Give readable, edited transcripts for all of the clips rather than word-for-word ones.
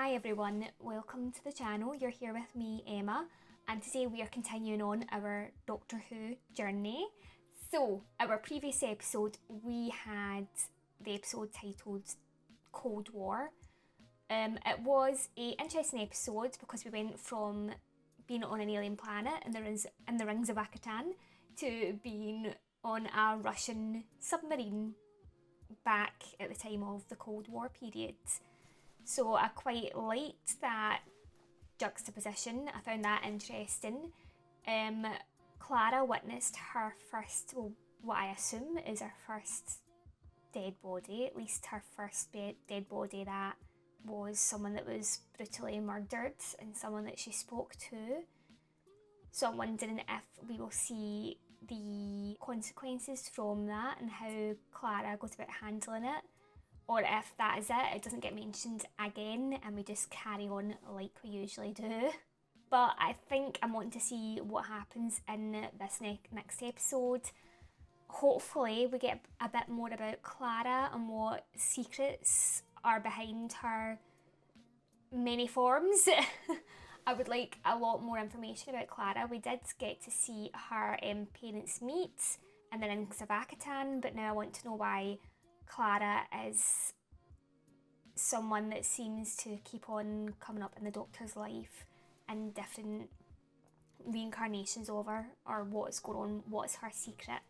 Hi everyone, welcome to the channel. You're here with me, Emma, and today we are continuing on our Doctor Who journey. So, our previous episode, we had the episode titled Cold War. It was an interesting episode because we went from being on an alien planet in the rings of Akatan to being on a Russian submarine back at the time of the Cold War period. So I quite liked that juxtaposition. I found that interesting. Clara witnessed her first, well, what I assume is her first dead body, at least her first dead body that was someone that was brutally murdered and someone that she spoke to. So I'm wondering if we will see the consequences from that and how Clara goes about handling it. Or if that is it doesn't get mentioned again and we just carry on like we usually do. But I think I'm wanting to see what happens in this next episode. Hopefully we get a bit more about Clara and what secrets are behind her many forms. I would like a lot more information about Clara. We did get to see her parents meet in the rings of Akatan, but now I want to know why Clara is someone that seems to keep on coming up in the Doctor's life in different reincarnations over, or what is going on, what's her secret.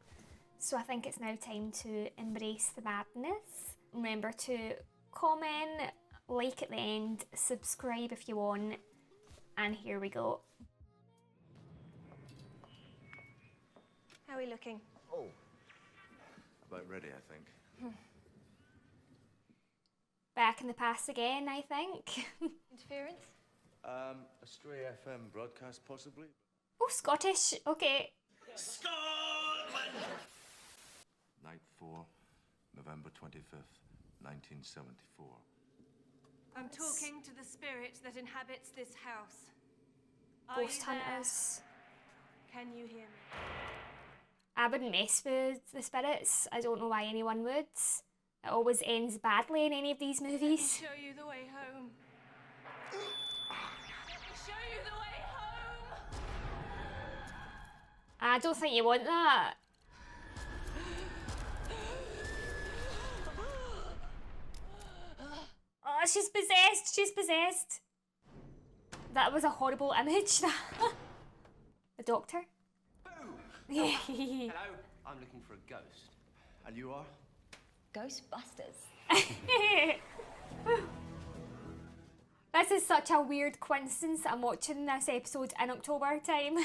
So I think it's now time to embrace the madness. Remember to comment, like at the end, subscribe if you want, and here we go. How are we looking? Oh, about ready, I think. Back in the past again, I think. Interference? A stray FM broadcast, possibly? Oh, Scottish, okay. Scotland! Night 4, November 25th, 1974. I'm talking to the spirit that inhabits this house. Are Ghost you there? hunters. Can you hear me? I wouldn't mess with the spirits. I don't know why anyone would. It always ends badly in any of these movies. Let me show you the way home. Let me show you the way home. I don't think you want that. Oh, she's possessed. She's possessed. That was a horrible image. The Doctor? Hello, I'm looking for a ghost. And you are? Ghostbusters. This is such a weird coincidence that I'm watching this episode in October time.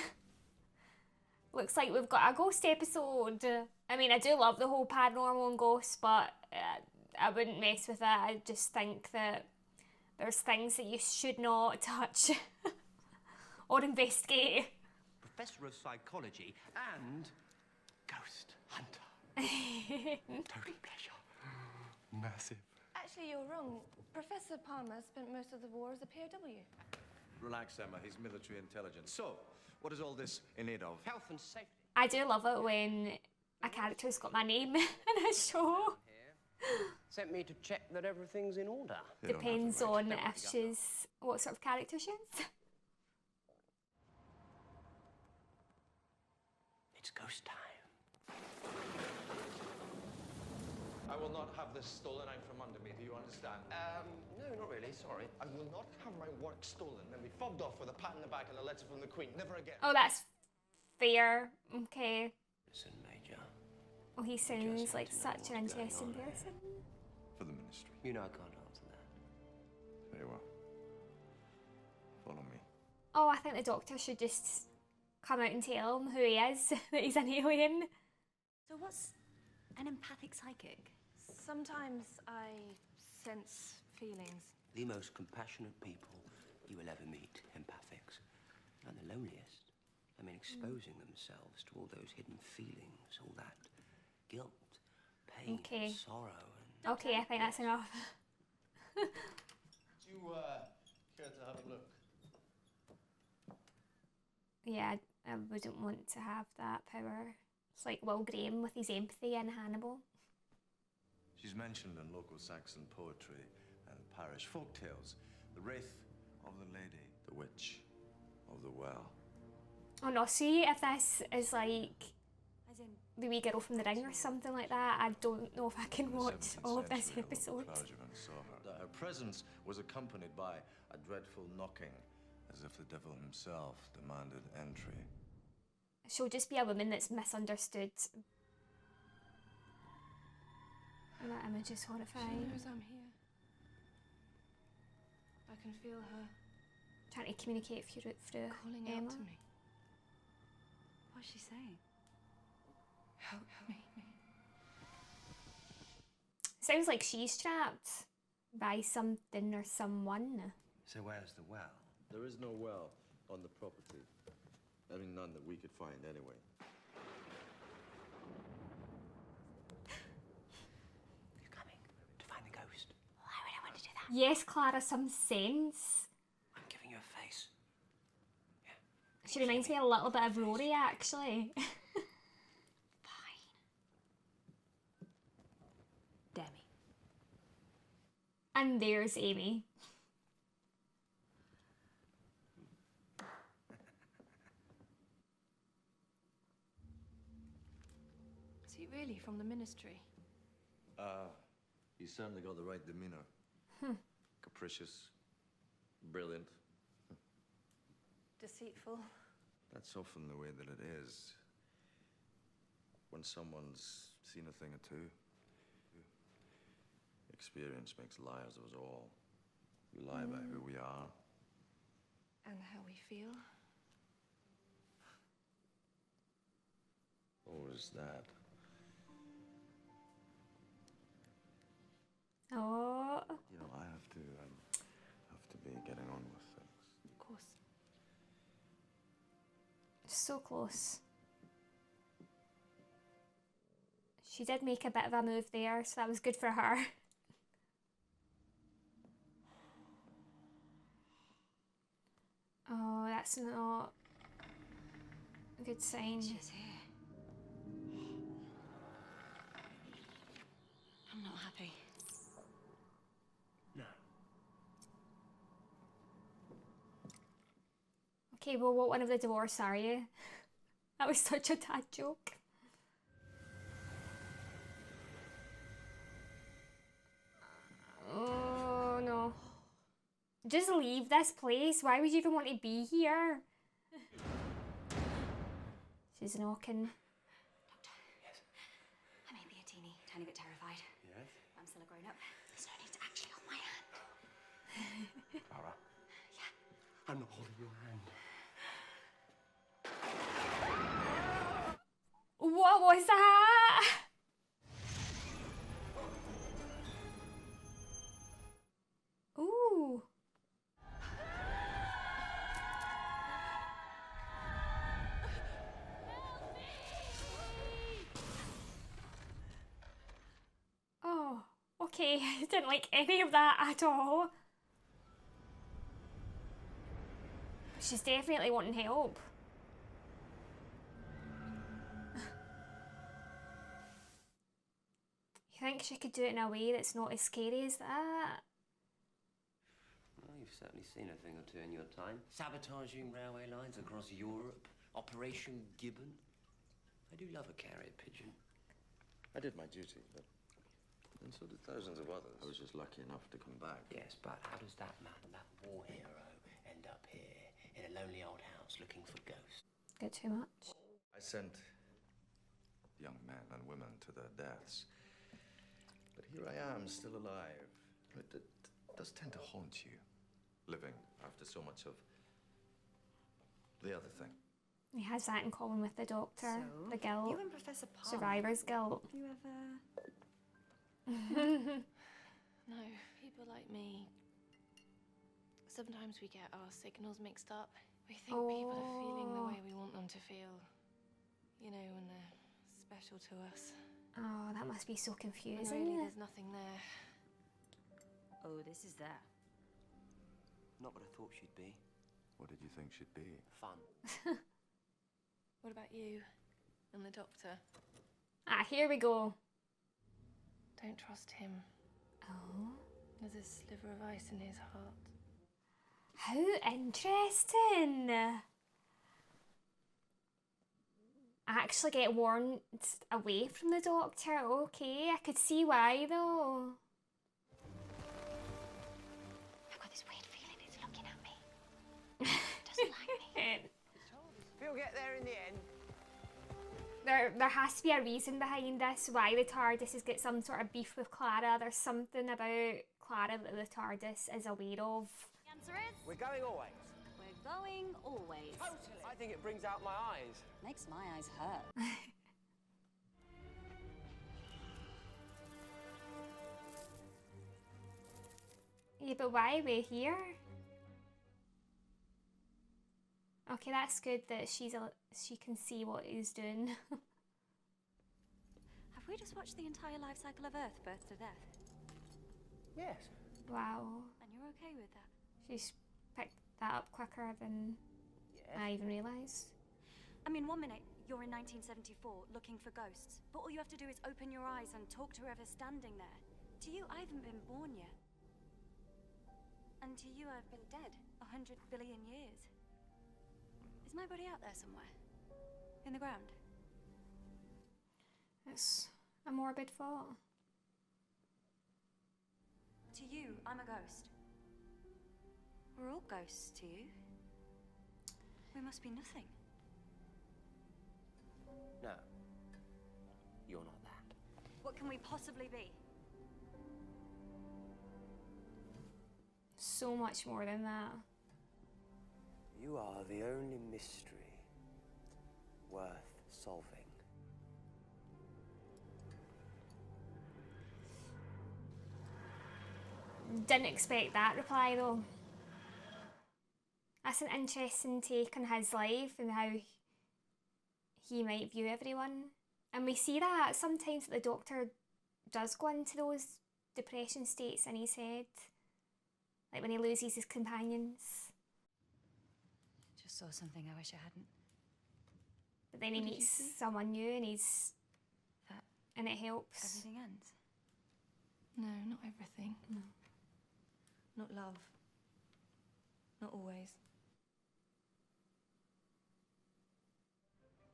Looks like we've got a ghost episode. I mean, I do love the whole paranormal and ghosts, but I wouldn't mess with it. I just think that there's things that you should not touch or investigate. Professor of psychology and ghost hunter. Total pleasure. Massive. Actually, you're wrong. Professor Palmer spent most of the war as a POW. Relax, Emma. He's military intelligence. So, what is all this in aid of? Health and safety. I do love it when a character's got my name in a show. Sent me to check that everything's in order. Depends on if she's, what sort of character she is. It's ghost time. I will not have this stolen out from under me, do you understand? No, not really, sorry. I will not have my work stolen, then be fobbed off with a pat on the back and a letter from the Queen. Never again. Oh, that's fair. Okay. Listen, Major. Oh, he sounds like to know such an what's going interesting on here. person. For the ministry. You know I can't answer that. Very well. Follow me. Oh, I think the Doctor should just come out and tell him who he is, that he's an alien. So what's an empathic psychic? Sometimes I sense feelings. The most compassionate people you will ever meet, empathics. And the loneliest. I mean, exposing themselves to all those hidden feelings, all that guilt, pain, Okay. sorrow, and... Okay, I think that's enough. Do you, care to have a look? Yeah, I wouldn't want to have that power. It's like Will Graham with his empathy in Hannibal. She's mentioned in local Saxon poetry and parish folk tales, The wraith of the lady, the witch of the well. Oh no, see if this is like As in, the wee girl from the Ring or something like that, I don't know if I can In the watch 17th all of this century, a local episode. clergyman saw her. That her presence was accompanied by a dreadful knocking, as if the devil himself demanded entry. She'll just be a woman that's misunderstood. And that image is She horrifying. knows I'm here. I can feel her Trying to communicate through calling Emma. out to me. what's she saying? Help me. Sounds like she's trapped by something or someone. So where's the well? There is no well on the property. I mean, none that we could find anyway. You coming to find the ghost? Why would I want to do that? Yes, Clara, some sense. I'm giving you a face. She reminds me a little bit of Rory, actually. Fine. Demi. And there's Amy. Is he really from the ministry? He's certainly got the right demeanor. Capricious, brilliant. Deceitful. That's often the way that it is. When someone's seen a thing or two. Experience makes liars of us all. We lie about who we are. And how we feel. Or is that? Oh, You know, I have to be getting on with things. Of course. so close. She did make a bit of a move there, so that was good for her. Oh, that's not a good sign. She's here. I'm not happy. No. Okay, well, what one of the divorce are you? That was such a dad joke. Oh no. Just leave this place. Why would you even want to be here? She's knocking. Doctor. Yes. I may be a tiny bit terrified. Yes? I'm still a grown up. There's no need to actually hold my hand. Clara? Yeah. I'm not holding your hand. What was that? Ooh. Oh, okay. I didn't like any of that at all. She's definitely wanting help. You think she could do it in a way that's not as scary as that? Well, you've certainly seen a thing or two in your time. Sabotaging railway lines across Europe. Operation Gibbon. I do love a carrier pigeon. I did my duty, but and so did thousands of others. I was just lucky enough to come back. Yes, but how does that man, that war hero, end up here in a lonely old house looking for ghosts? Get too much. I sent young men and women to their deaths. But here I am, still alive. It does tend to haunt you, living after so much of the other thing. He has that in common with the Doctor. So, The guilt. You and Professor Palmer. Survivor's guilt. You ever... No, people like me. Sometimes we get our signals mixed up. We think people are feeling the way we want them to feel. You know, when they're special to us. Oh, that must be so When confusing. really there's nothing there. Oh, this is there. Not what I thought she'd be. What did you think she'd be? Fun. What about you and the Doctor? Ah, here we go. Don't trust him. Oh. There's a sliver of ice in his heart. How interesting. I actually get warned away from the Doctor. Okay, I could see why though. I've got this weird feeling it's looking at me. It doesn't like me. We'll get there in the end. There has to be a reason behind this, why the TARDIS has got some sort of beef with Clara. There's something about Clara that the TARDIS is aware of. The answer is... We're going always. We're going always. Totally. I think it brings out my eyes. Makes my eyes hurt. Yeah, but why are we here? Okay, that's good that she can see what he's doing. Have we just watched the entire life cycle of Earth, birth to death? Yes. Wow. And you're okay with that? She's picked that up quicker than I even realised. I mean, 1 minute you're in 1974 looking for ghosts, but all you have to do is open your eyes and talk to whoever's standing there. To you, I haven't been born yet. And to you, I've been dead 100 billion years. Is my body out there somewhere? In the ground? It's a morbid thought. To you, I'm a ghost. We're all ghosts to you. We must be nothing. No. You're not that. What can we possibly be? So much more than that. You are the only mystery worth solving. Didn't expect that reply though. That's an interesting take on his life and how he might view everyone. And we see that sometimes the Doctor does go into those depression states in his head. Like when he loses his companions. Just saw something I wish I hadn't. But then he What did you meets see? someone new and he's... That and it helps. everything ends. No, not everything. No. Not love. Not always.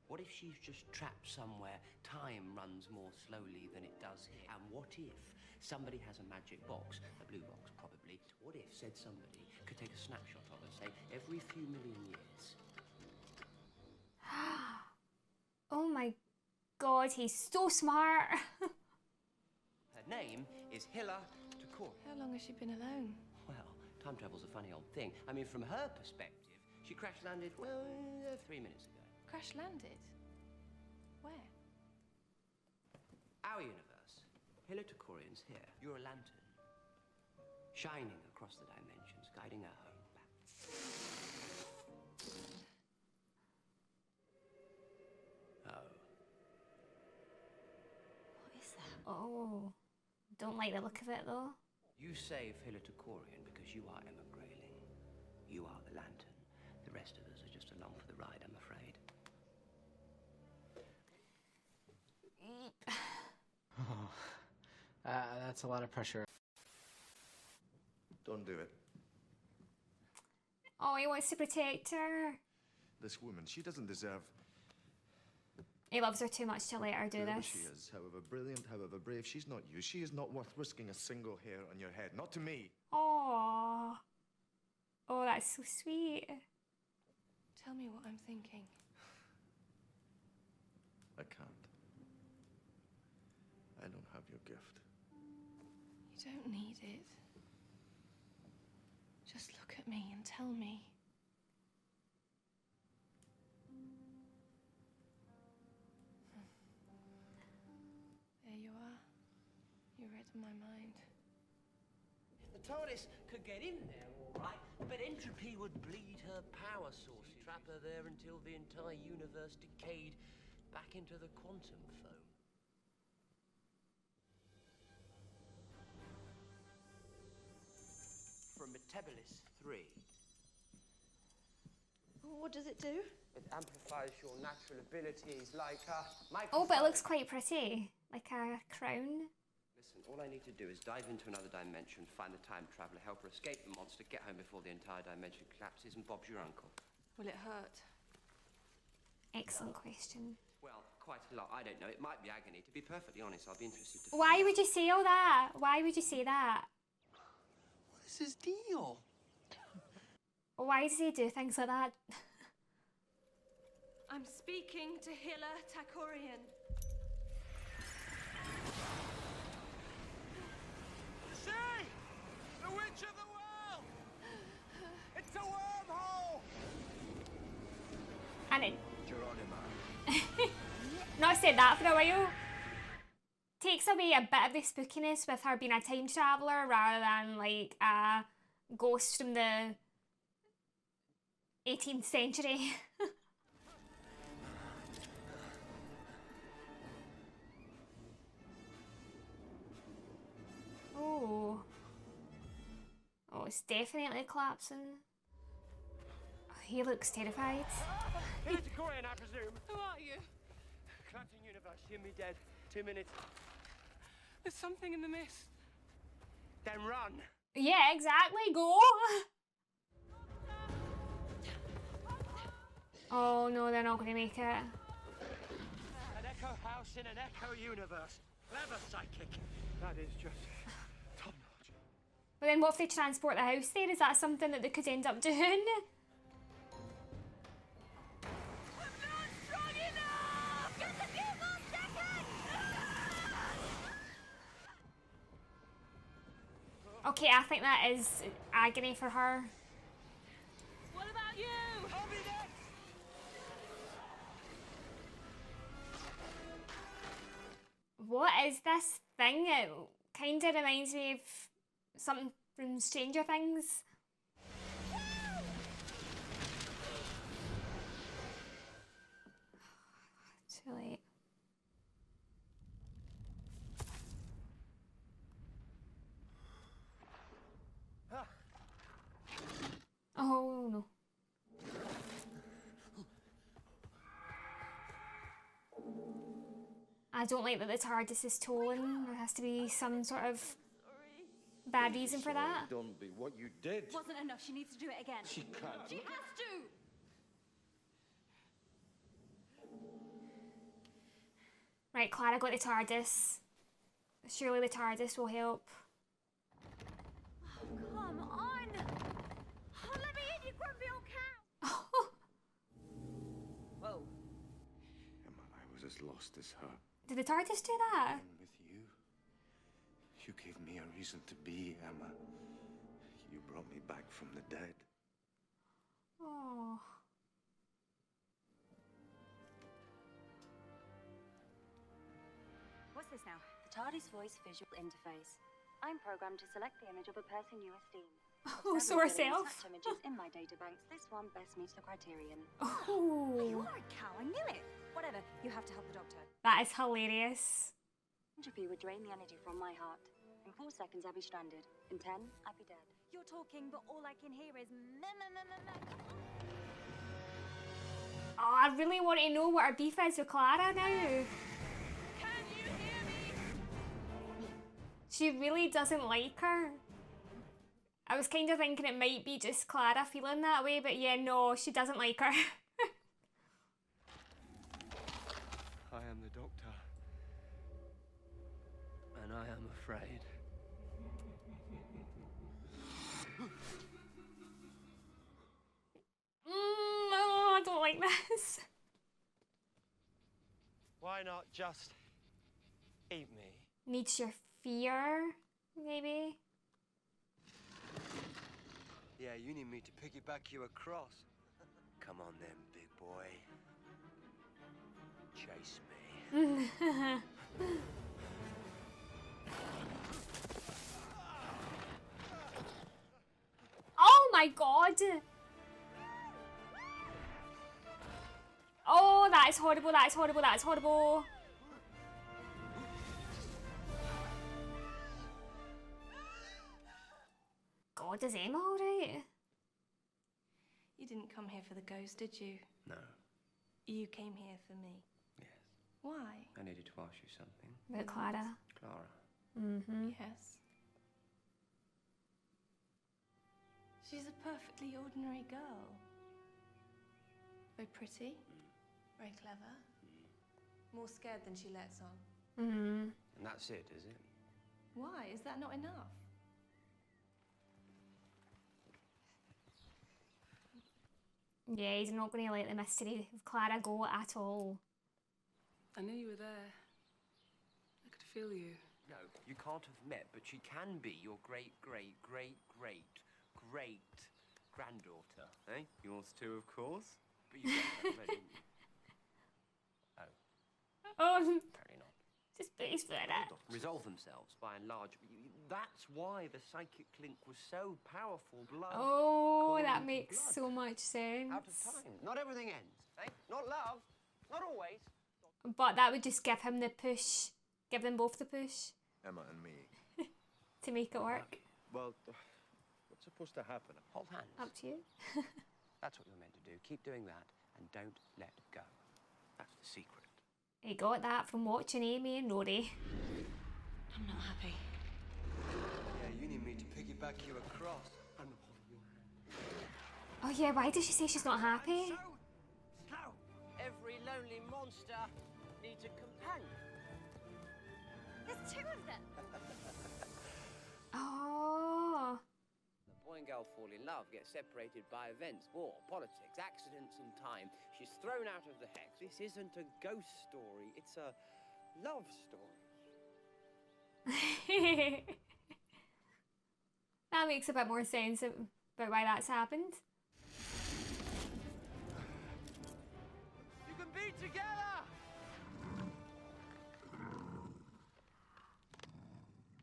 What if she's just trapped somewhere, time runs more slowly than it does here? And what if somebody has a magic box, a blue box probably, what if said somebody could take a snapshot of her, say, every few million years? Oh my god, he's so smart. Her name is Hilla Takor. How long has she been alone? Well, time travel's a funny old thing. I mean, from her perspective, she crash landed, well, 3 minutes ago. Crash landed? Where? Our universe. Hilla Takorian's here. You're a lantern. Shining across the dimensions, guiding her home back. Oh. What is that? Oh, don't like the look of it though. You save Hilla Takorian because you are Emma Grayling. You are the lantern. The rest of us are just along for the ride, I'm afraid. That's a lot of pressure. Don't do it. Oh, he wants to protect her. This woman, she doesn't deserve He loves her too much to let her do whoever this. she is. However brilliant, however brave, she's not you. She is not worth risking a single hair on your head. Not to me. Oh, oh, that's so sweet. Tell me what I'm thinking. I can't. I don't have your gift. You don't need it. Just look at me and tell me. There you are. You read my mind. The TARDIS could get in there, all right, but entropy would bleed her power source, trap her there until the entire universe decayed back into the quantum foam. From Metabolist 3. What does it do? It amplifies your natural abilities like Oh, but it looks quite pretty. Like a crown. Listen, all I need to do is dive into another dimension, find the time traveler, help her escape the monster, get home before the entire dimension collapses, and Bob's your uncle. Will it hurt? Excellent question. Well, quite a lot. I don't know. It might be agony. To be perfectly honest, I'll be interested to... Why would you say all that? Why would you say that? What is his deal? Why does he do things like that? I'm speaking to Hilla Takorian. See? The Witch of the Well! It's a wormhole! And it Geronimo. not said that for a while. Takes away a bit of the spookiness with her being a time traveller rather than like a ghost from the 18th century. Oh. Oh, it's definitely collapsing. Oh, he looks terrified. Hilla Takorian, I presume. Who are you? Collapsing universe, hear me dead. 2 minutes. There's something in the mist. Then run. Yeah, exactly. Go. Oh no, they're not going to make it. An echo house in an echo universe. Clever psychic. That is just top notch. But then what if they transport the house there? Is that something that they could end up doing? Okay, I think that is agony for her. What about you? I'll be next. What is this thing? It kind of reminds me of something from Stranger Things. Too late. Oh no. I don't like that the TARDIS is stolen. There has to be some sort of bad reason for that. Don't be what you did. Wasn't enough. She needs to do it again. She can't. She has to! Right, Clara got the TARDIS. Surely the TARDIS will help. Come on! Oh, let me in, you grumpy old cow! Whoa. Emma, I was as lost as her. Did the TARDIS do that? And with you, you gave me a reason to be, Emma. You brought me back from the dead. Oh. What's this now? The TARDIS voice visual interface. I'm programmed to select the image of a person you esteem. Oh, so herself. Such images in my databanks. This one best meets the criterion. Oh. You are a cow. I knew it. Whatever. You have to help the doctor. That is hilarious. Entropy would drain the energy from my heart. In 4 seconds, I'd be stranded. In 10, I'd be dead. You're talking, but all I can hear is meh, meh, meh, meh, meh. Oh, I really want to know what her beef is with Clara now. Can you hear me? She really doesn't like her. I was kind of thinking it might be just Clara feeling that way, but yeah, no, she doesn't like her. I am the Doctor. And I am afraid. Oh, I don't like this. Why not just eat me? Needs your fear, maybe? Yeah, you need me to piggyback you across. Come on then, big boy. Chase me. Oh my god! Oh, that is horrible, that is horrible, that is horrible. God, is Emma alright? You didn't come here for the ghost, did you? No. You came here for me. Yes. Why? I needed to ask you something. About Clara. Clara, Mm-hmm. Yes. She's a perfectly ordinary girl. Very pretty, very clever, more scared than she lets on. Mm-hmm. And that's it, is it? Why? Is that not enough? Yeah, he's not going to let the mystery of Clara go at all. I knew you were there. I could feel you. No, you can't have met, but she can be your great-great-great-great-granddaughter. Eh? Yours too, of course. But you got that already, didn't you? Oh, Apparently not. just put his foot in it. Resolve themselves by and large. That's why the psychic link was so powerful. Blood. Oh, that calls makes blood. so much sense. Out of time. Not everything ends, eh? Not love. Not always. But that would just give him the push, give them both the push Emma and me. to make it work. Well, what's supposed to happen? Hold hands. Up to you. That's what you're meant to do. Keep doing that and don't let go. That's the secret. He got that from watching Amy and Rory. I'm not happy. Yeah, you need me to piggyback you across. I'm not holding your hand. Oh yeah, why does she say she's not happy? Slow. Every lonely monster needs a companion. There's two of them. Oh. The boy and girl fall in love, get separated by events, war, politics, accidents and time. She's thrown out of the hex. This isn't a ghost story, it's a love story. That makes a bit more sense about why that's happened. You can be together!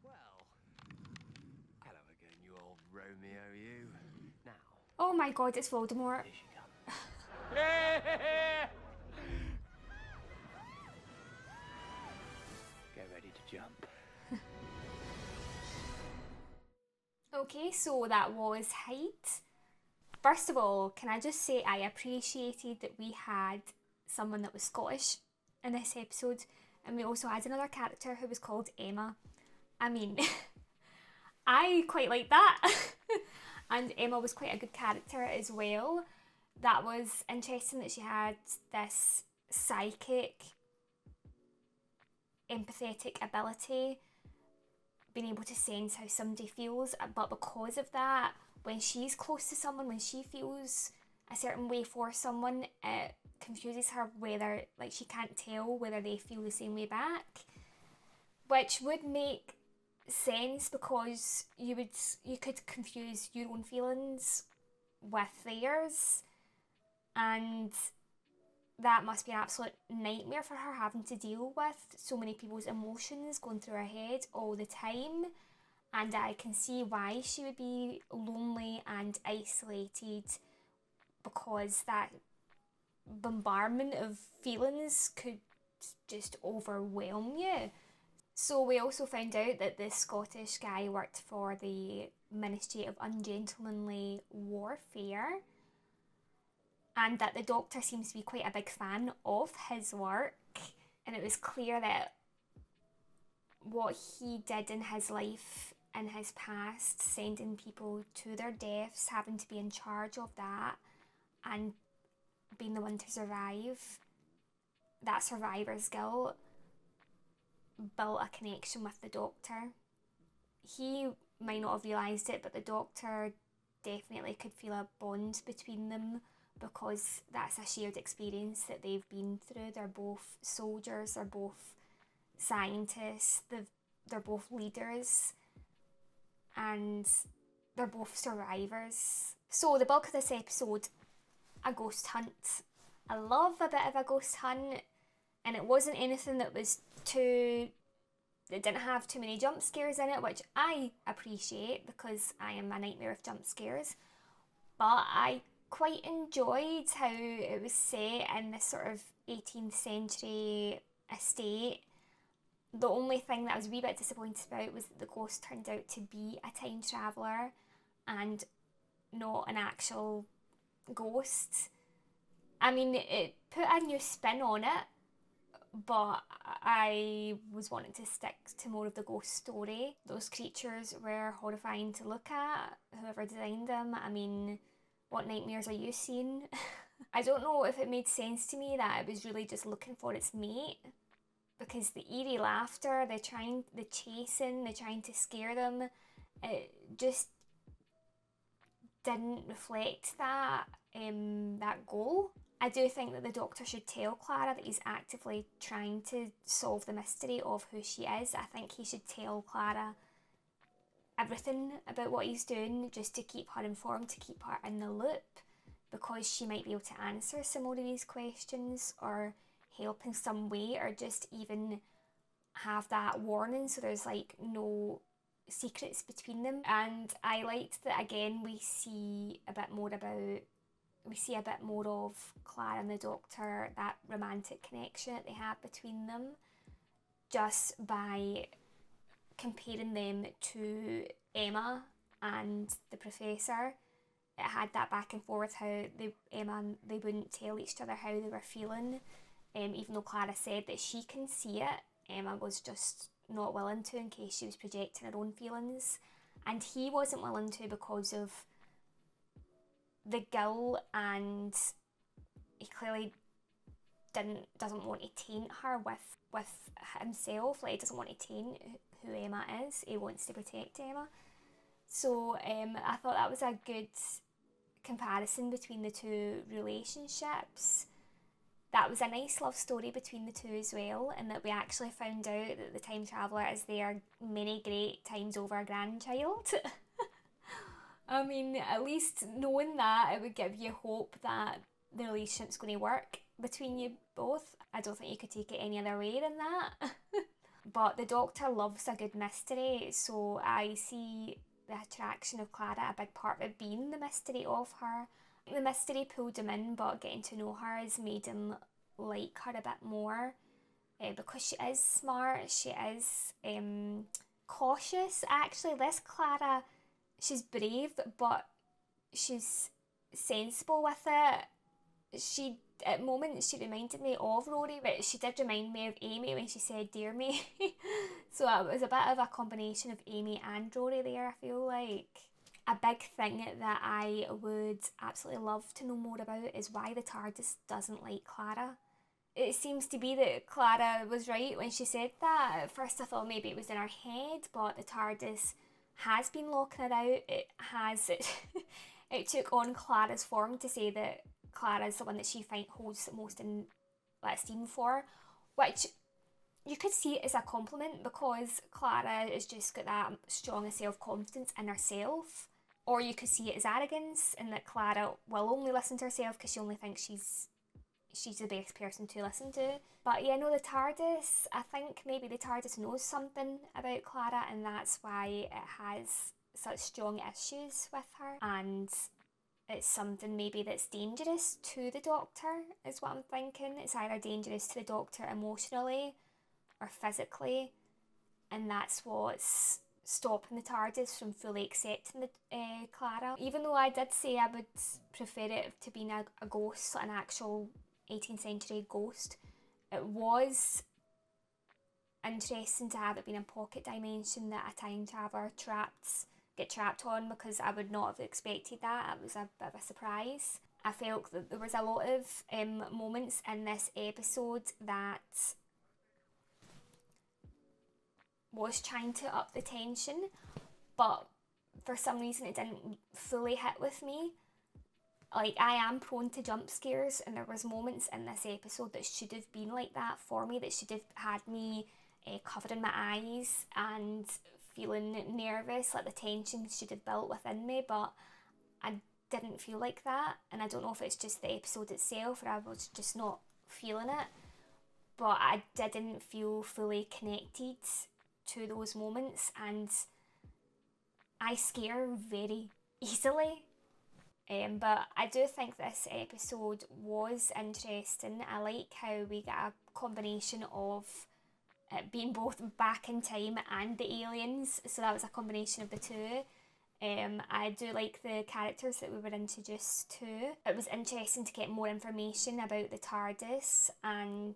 Well, hello again, you old Romeo, you. Now, Oh my god, it's Voldemort. here she comes. Get ready to jump. Okay, so that was Height. First of all, can I just say I appreciated that we had someone that was Scottish in this episode, and we also had another character who was called Emma. I mean, I quite like that. And Emma was quite a good character as well. That was interesting that she had this psychic, empathetic ability, being able to sense how somebody feels, but because of that, when she's close to someone, when she feels a certain way for someone, it confuses her whether, like, she can't tell whether they feel the same way back, which would make sense because you could confuse your own feelings with theirs, and that must be an absolute nightmare for her, having to deal with so many people's emotions going through her head all the time. And I can see why she would be lonely and isolated, because that bombardment of feelings could just overwhelm you. So we also found out that this Scottish guy worked for the Ministry of Ungentlemanly Warfare, and that the Doctor seems to be quite a big fan of his work. And it was clear that what he did in his life, in his past, sending people to their deaths, having to be in charge of that, and being the one to survive, that survivor's guilt built a connection with the Doctor. He might not have realised it, but the Doctor definitely could feel a bond between them, because that's a shared experience that they've been through. They're both soldiers, they're both scientists, they're both leaders, and they're both survivors. So the bulk of this episode, a ghost hunt. I love a bit of a ghost hunt, and it wasn't anything that was it didn't have too many jump scares in it, which I appreciate because I am a nightmare of jump scares. But I quite enjoyed how it was set in this sort of 18th century estate. The only thing that I was a wee bit disappointed about was that the ghost turned out to be a time traveller and not an actual ghost. I mean, it put a new spin on it, but I was wanting to stick to more of the ghost story. Those creatures were horrifying to look at, whoever designed them. I mean, what nightmares are you seeing? I don't know if it made sense to me that it was really just looking for its mate, because the eerie laughter, the chasing, the trying to scare them, it just didn't reflect that that goal. I do think that the Doctor should tell Clara that he's actively trying to solve the mystery of who she is. I think he should tell Clara everything about what he's doing, just to keep her informed, to keep her in the loop, because she might be able to answer some more of these questions or help in some way, or just even have that warning so there's like no secrets between them. And I liked that again we see a bit more of Clara and the Doctor, that romantic connection that they have between them, just by comparing them to Emma and the Professor. It had that back and forth, how Emma and they wouldn't tell each other how they were feeling, even though Clara said that she can see it. Emma was just not willing to, in case she was projecting her own feelings, and he wasn't willing to because of the guilt, and he clearly doesn't want to taint her with himself. Like, he doesn't want to taint who Emma is. He wants to protect Emma. So I thought that was a good comparison between the two relationships. That was a nice love story between the two as well, and that we actually found out that the time traveller is their many great times over grandchild. I mean, at least knowing that, it would give you hope that the relationship's going to work between you both. I don't think you could take it any other way than that. But the Doctor loves a good mystery, so I see the attraction of Clara, a big part of it being the mystery of her. The mystery pulled him in, but getting to know her has made him like her a bit more, because she is smart, she is cautious. Actually, this Clara, she's brave, but she's sensible with it. At moments, she reminded me of Rory, but she did remind me of Amy when she said, "Dear me." So it was a bit of a combination of Amy and Rory there, I feel like. A big thing that I would absolutely love to know more about is why the TARDIS doesn't like Clara. It seems to be that Clara was right when she said that. At first I thought maybe it was in her head, but the TARDIS has been locking it out. It took on Clara's form to say that Clara's the one that she holds most in esteem for, which you could see it as a compliment, because Clara has just got that strong self-confidence in herself. Or you could see it as arrogance, in that Clara will only listen to herself because she only thinks she's the best person to listen to. But yeah, no, the TARDIS, I think maybe the TARDIS knows something about Clara, and that's why it has such strong issues with her. And it's something maybe that's dangerous to the Doctor, is what I'm thinking. It's either dangerous to the Doctor emotionally or physically, and that's what's stopping the TARDIS from fully accepting the Clara. Even though I did say I would prefer it to being a ghost, an actual 18th century ghost, it was interesting to have it being in pocket dimension that a time traveller get trapped on, because I would not have expected that. It was a bit of a surprise. I felt that there was a lot of moments in this episode that was trying to up the tension, but for some reason it didn't fully hit with me. Like, I am prone to jump scares, and there was moments in this episode that should have been like that for me, that should have had me covering my eyes and feeling nervous, like the tension should have built within me, but I didn't feel like that. And I don't know if it's just the episode itself or I was just not feeling it, but I didn't feel fully connected to those moments, and I scare very easily. But I do think this episode was interesting. I like how we get a combination of it being both back in time and the aliens, so that was a combination of the two. I do like the characters that we were introduced to. It was interesting to get more information about the TARDIS and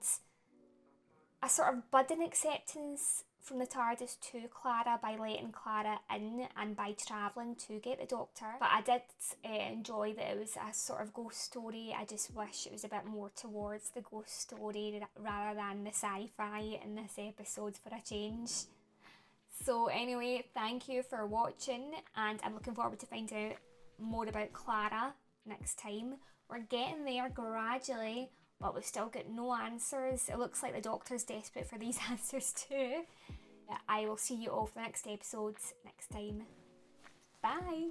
a sort of budding acceptance from the TARDIS to Clara by letting Clara in and by travelling to get the Doctor. But I did enjoy that it was a sort of ghost story. I just wish it was a bit more towards the ghost story rather than the sci-fi in this episode for a change. So anyway, thank you for watching, and I'm looking forward to finding out more about Clara next time. We're getting there gradually, but we've still got no answers. It looks like the Doctor's desperate for these answers too. I will see you all for the next episodes next time. Bye!